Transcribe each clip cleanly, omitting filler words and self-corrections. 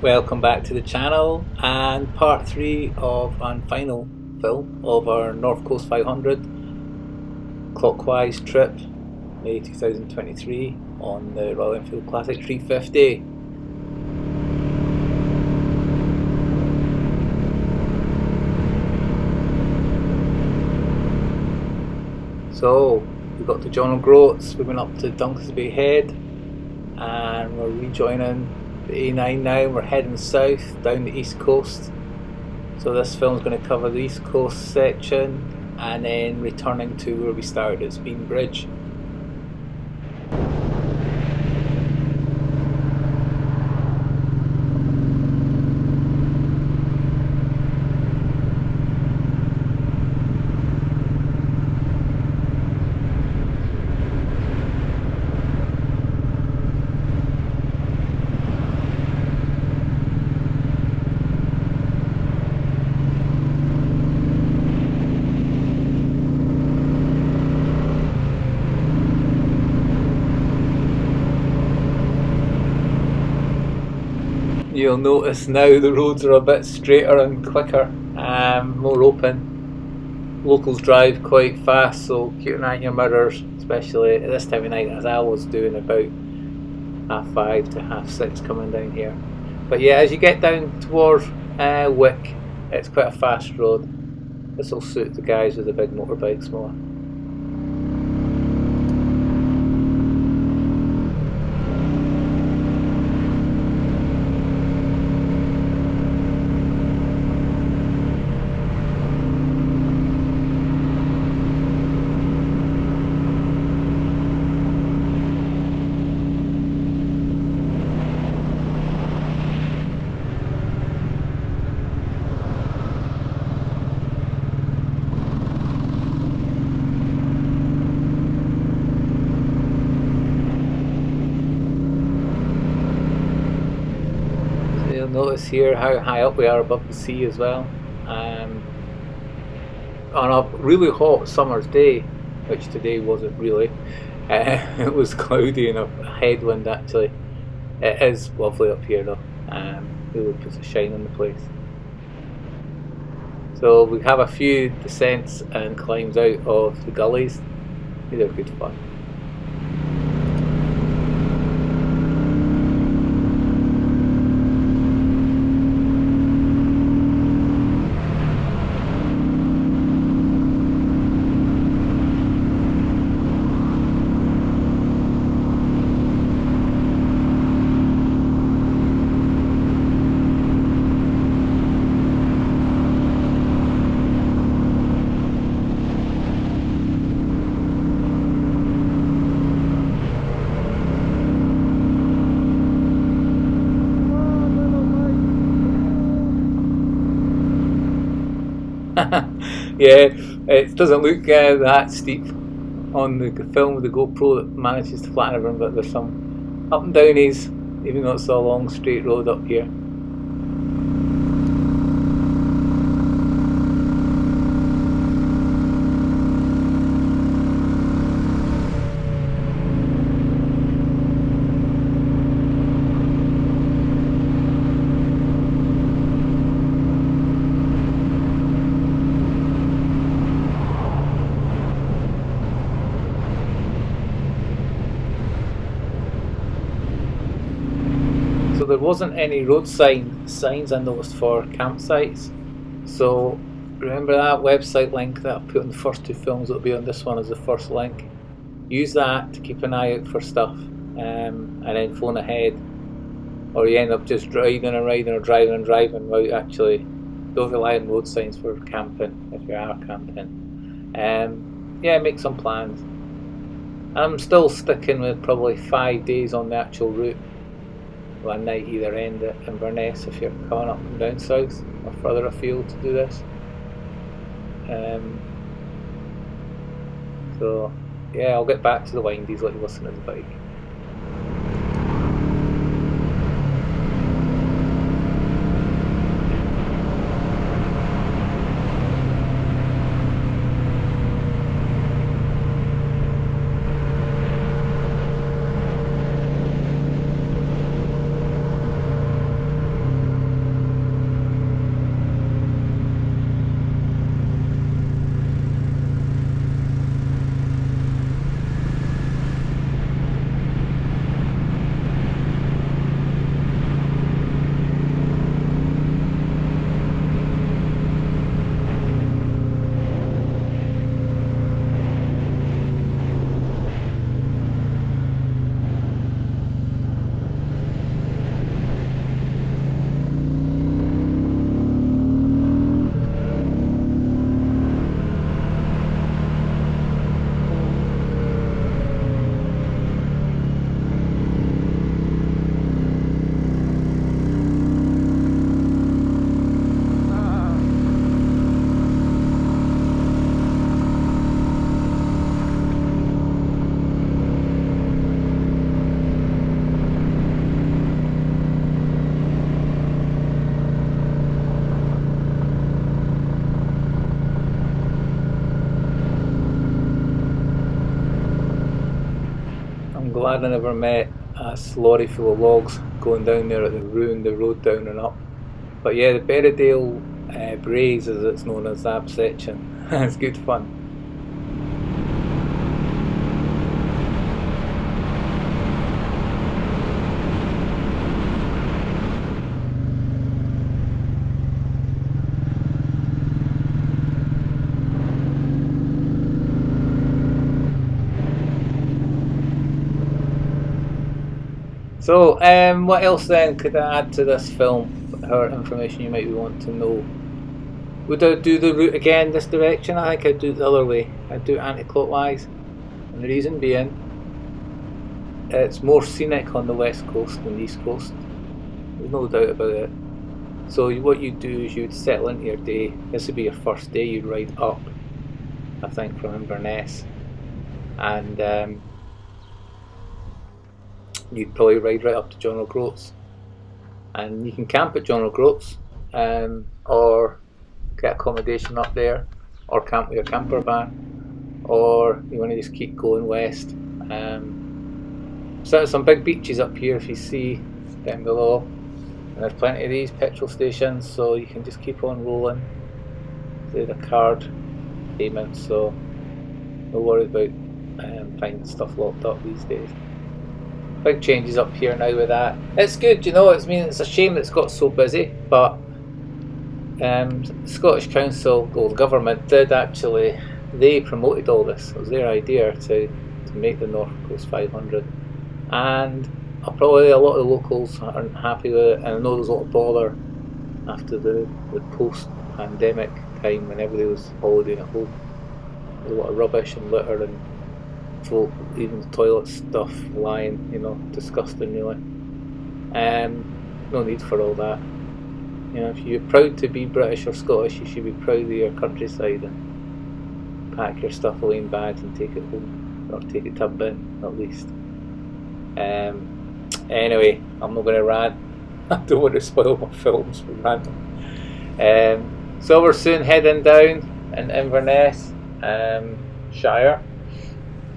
Welcome back to the channel and part 3 of and final film of our North Coast 500 Clockwise trip, May 2023 on the Royal Enfield Classic 350. So we got to John Groats, we went up to Dunkelsby Head and we're rejoining the A9 now. We're heading south down the east coast, so this film's going to cover the east coast section and then returning to where we started at Spean Bridge. You'll notice now the roads are a bit straighter and quicker, more open. Locals drive quite fast, so keep an eye on your mirrors, especially at this time of night, as I was doing about 5:30 to 6:30 coming down here. But yeah, as you get down towards Wick, it's quite a fast road. This will suit the guys with the big motorbikes more. You'll notice here how high up we are above the sea as well. On a really hot summer's day, which today wasn't really, it was cloudy and a headwind actually. It is lovely up here though, really puts a shine on the place. So we have a few descents and climbs out of the gullies. These are good fun. Yeah, it doesn't look that steep on the film with the GoPro that manages to flatten everything, but there's some up and downies, even though it's a long straight road up here. So there wasn't any road signs I noticed for campsites. So remember that website link that I put on the first two films that will be on this one as the first link. Use that to keep an eye out for stuff, and then phone ahead, or you end up just riding and riding or driving and driving without actually. Don't rely on road signs for camping if you are camping. Yeah, make some plans. I'm still sticking with probably 5 days on the actual route. One night either end at Inverness if you're coming up from down south or further afield to do this. So yeah, I'll get back to the windies, let you listen to the bike. I'm glad I never met a lorry full of logs going down there that ruined the road down and up. But yeah, the Berriedale Braes, as it's known as, that section, it's good fun. So, what else then could I add to this film? Or information you might want to know? Would I do the route again this direction? I think I'd do it the other way. I'd do it anti-clockwise. And the reason being, it's more scenic on the west coast than the east coast. There's no doubt about it. So what you'd do is you'd settle into your day. This would be your first day. You'd ride up, I think, from Inverness. And you'd probably ride right up to John O'Groats, and you can camp at John O'Groats, or get accommodation up there, or camp with your camper van, or you want to just keep going west. So there's some big beaches up here if you see down below, and there's plenty of these petrol stations, so you can just keep on rolling. There's a card payment, so no worry about finding stuff locked up these days. Big changes up here now with that. It's good, you know. It's a shame that it's got so busy, but Scottish Council, or the government, did actually, they promoted all this. It was their idea to make the North Coast 500, and probably a lot of the locals aren't happy with it. And I know there's a lot of bother after the post-pandemic time when everybody was holidaying at home. There's a lot of rubbish and litter and folk, even the toilet stuff lying, you know, disgusting really. No need for all that. You know, if you're proud to be British or Scottish, you should be proud of your countryside and pack your stuff away in bags and take it home, or take it to a bin at least. Anyway, I'm not going to rant. I don't want to spoil my films for ranting. So we're soon heading down in Inverness Shire,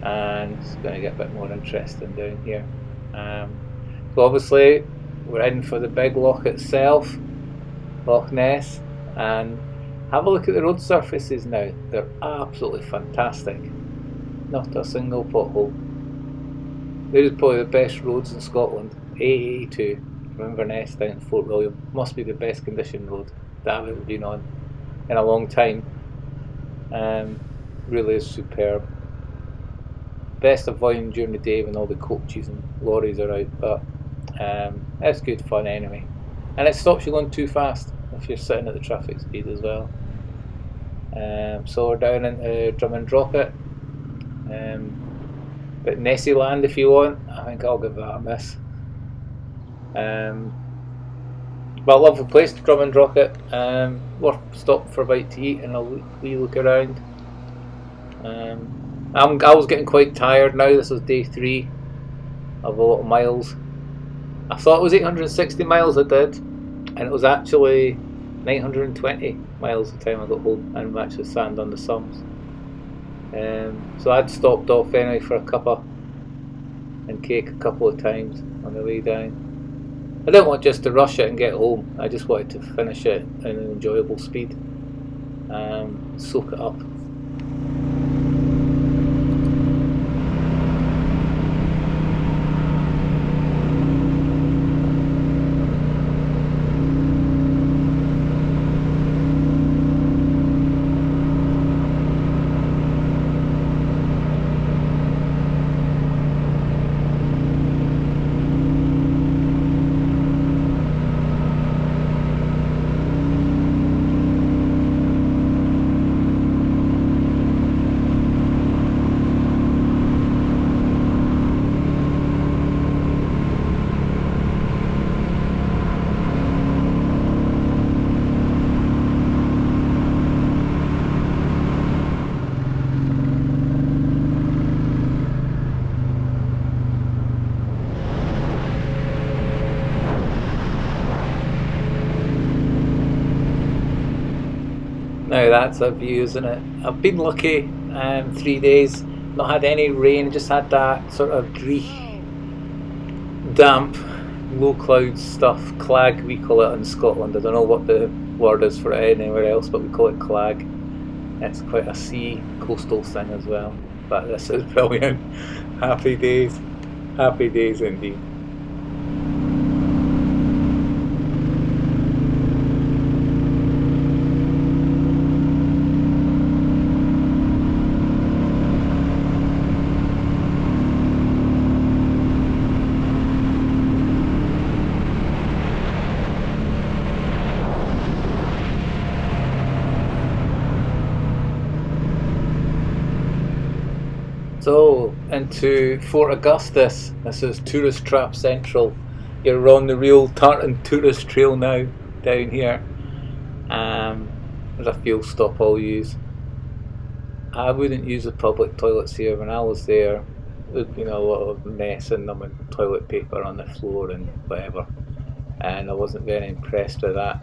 and it's going to get a bit more interesting down here. So obviously we're heading for the big loch itself, Loch Ness, and have a look at the road surfaces now. They're absolutely fantastic. Not a single pothole. This is probably the best roads in Scotland. A82 from Inverness down to Fort William must be the best condition road that I've ever been on in a long time. Really is superb. Best avoiding during the day when all the coaches and lorries are out, but it's good fun anyway. And it stops you going too fast if you're sitting at the traffic speed as well. So we're down into Drummondrocket, but Nessie Land if you want. I think I'll give that a miss. But I love the place, Drummondrocket. We're stopping for a bite to eat and a wee look around. I was getting quite tired now. This was day 3 of a lot of miles. I thought it was 860 miles I did, and it was actually 920 miles the time I got home, and we actually sand on the sums. So I'd stopped off anyway for a cuppa and cake a couple of times on the way down. I didn't want just to rush it and get home. I just wanted to finish it in an enjoyable speed, soak it up. Now that's a view, isn't it? I've been lucky, 3 days, not had any rain, just had that sort of dreich damp, low cloud stuff, clag we call it in Scotland. I don't know what the word is for it anywhere else, but we call it clag. It's quite a sea coastal thing as well. But this is brilliant. Happy days indeed. So, into Fort Augustus. This is Tourist Trap Central. You're on the real Tartan tourist trail now, down here. There's a fuel stop I'll use. I wouldn't use the public toilets here. When I was there, there'd been a lot of mess in them and toilet paper on the floor and whatever. And I wasn't very impressed with that.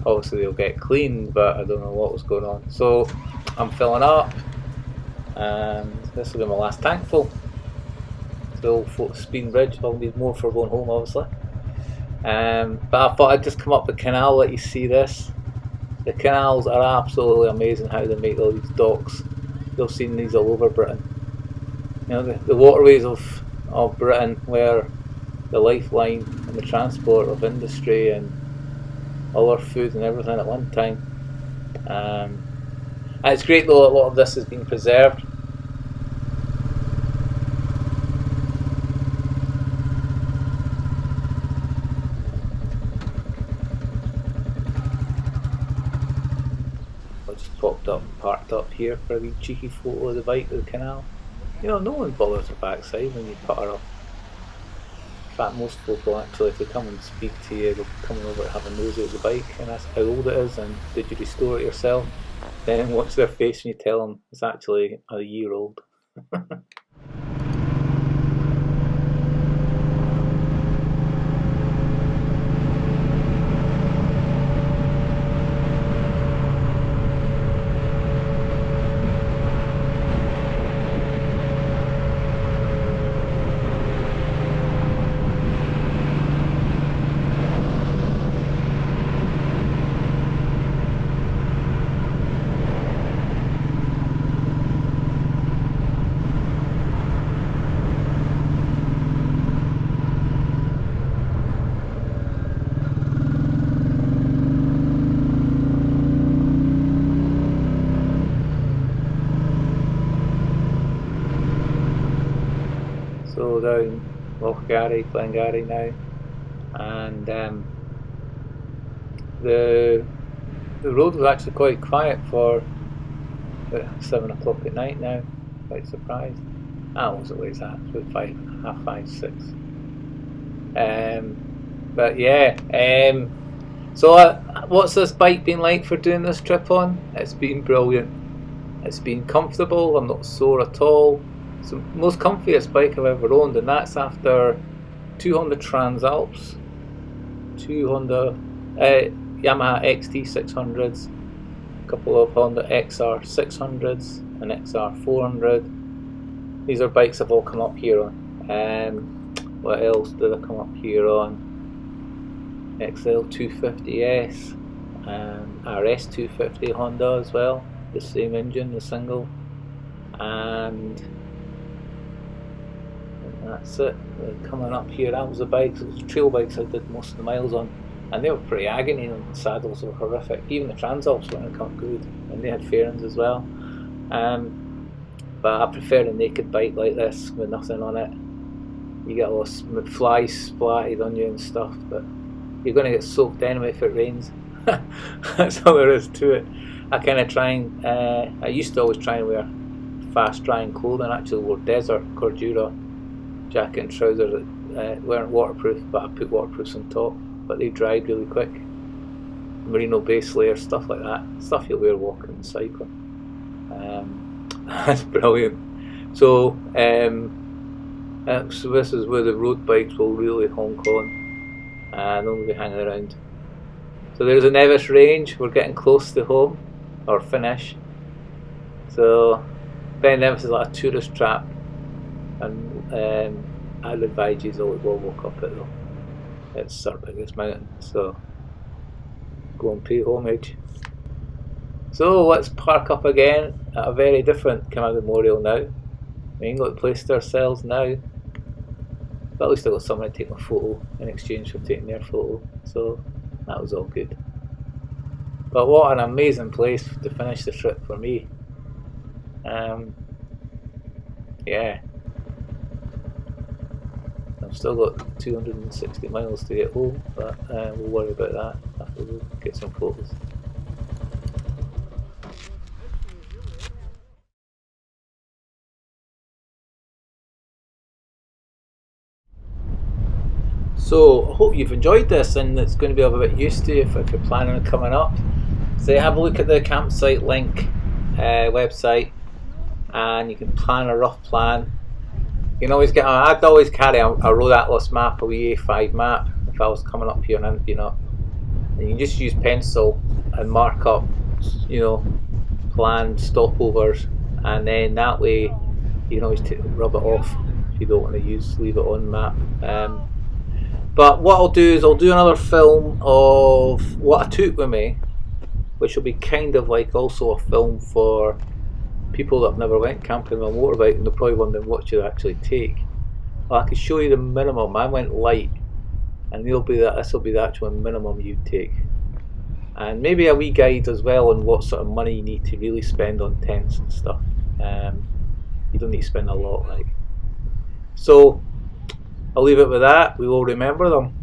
Obviously they'll get cleaned, but I don't know what was going on. So, I'm filling up. And this will be my last tank full. So Spean Bridge, I'll need more for going home obviously. But I thought I'd just come up the canal, let you see this. The canals are absolutely amazing how they make all these docks. You've seen these all over Britain. You know, the waterways of Britain were the lifeline and the transport of industry and all our food and everything at one time. And it's great though, a lot of this has been preserved. I just popped up and parked up here for a wee cheeky photo of the bike with the canal. You know, no one bothers the backside when you put her up. In fact, most people actually, if they come and speak to you, they'll come over to have a nosy at the bike and ask how old it is and did you restore it yourself. Then watch their face when you tell them it's actually a year old. So down Glengarry now, and the road was actually quite quiet for 7 o'clock at night now. Quite surprised. I was always at about 5:30, 6. But yeah. So what's this bike been like for doing this trip on? It's been brilliant. It's been comfortable. I'm not sore at all. It's the most comfiest bike I've ever owned, and that's after 2 Honda Transalps, 2 Honda Yamaha XT600s, a couple of Honda XR600s, an XR400. These are bikes I've all come up here on. What else did I come up here on? XL250S and RS250 Honda as well, the same engine, the single, and that's it. Coming up here, that was the bikes, it was the trail bikes I did most of the miles on, and they were pretty agony, and the saddles were horrific. Even the Transalps weren't come good, and they had fairings as well. But I prefer a naked bike like this with nothing on it. You get all the flies splatted on you and stuff, but you're going to get soaked anyway if it rains. That's all there is to it. I kind of try and, I used to always try and wear fast drying clothing. I actually wore desert Cordura jacket and trousers that weren't waterproof, but I put waterproofs on top, but they dried really quick. Merino base layer, stuff like that. Stuff you'll wear walking and cycling. That's brilliant. So, so this is where the road bikes will really honk on and only be hanging around. So there's a Nevis range. We're getting close to home, or finish. So Ben Nevis is like a tourist trap, and I'd advise you always go walk up it though. It's our biggest mountain, so go and pay homage. So let's park up again at a very different kind of memorial now. We ain't got the place to ourselves now, but at least I got someone to take my photo in exchange for taking their photo, so that was all good. But what an amazing place to finish the trip for me. Yeah, I've still got 260 miles to get home, but we'll worry about that after we get some photos. So I hope you've enjoyed this, and it's going to be of a bit use to you if you're planning on coming up. So have a look at the campsite link website, and you can plan a rough plan. You can always get. I'd always carry a road atlas map, a wee A5 map, if I was coming up here and and you can just use pencil and mark up, planned stopovers, and then that way you can always rub it off if you don't want to leave it on the map. But what I'll do is I'll do another film of what I took with me, which will be kind of like also a film for people that have never went camping on a motorbike, and they're probably wondering what you actually take. Well, I can show you the minimum. I went light, and this will be the actual minimum you take, and maybe a wee guide as well on what sort of money you need to really spend on tents and stuff. You don't need to spend a lot, like. So I'll leave it with that. We will remember them.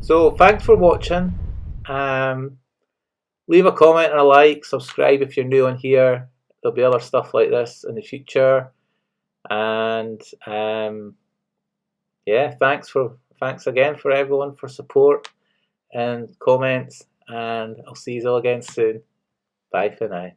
So thanks for watching. Leave a comment and a like. Subscribe if you're new on here. There'll be other stuff like this in the future. And yeah, thanks again for everyone for support and comments. And I'll see you all again soon. Bye for now.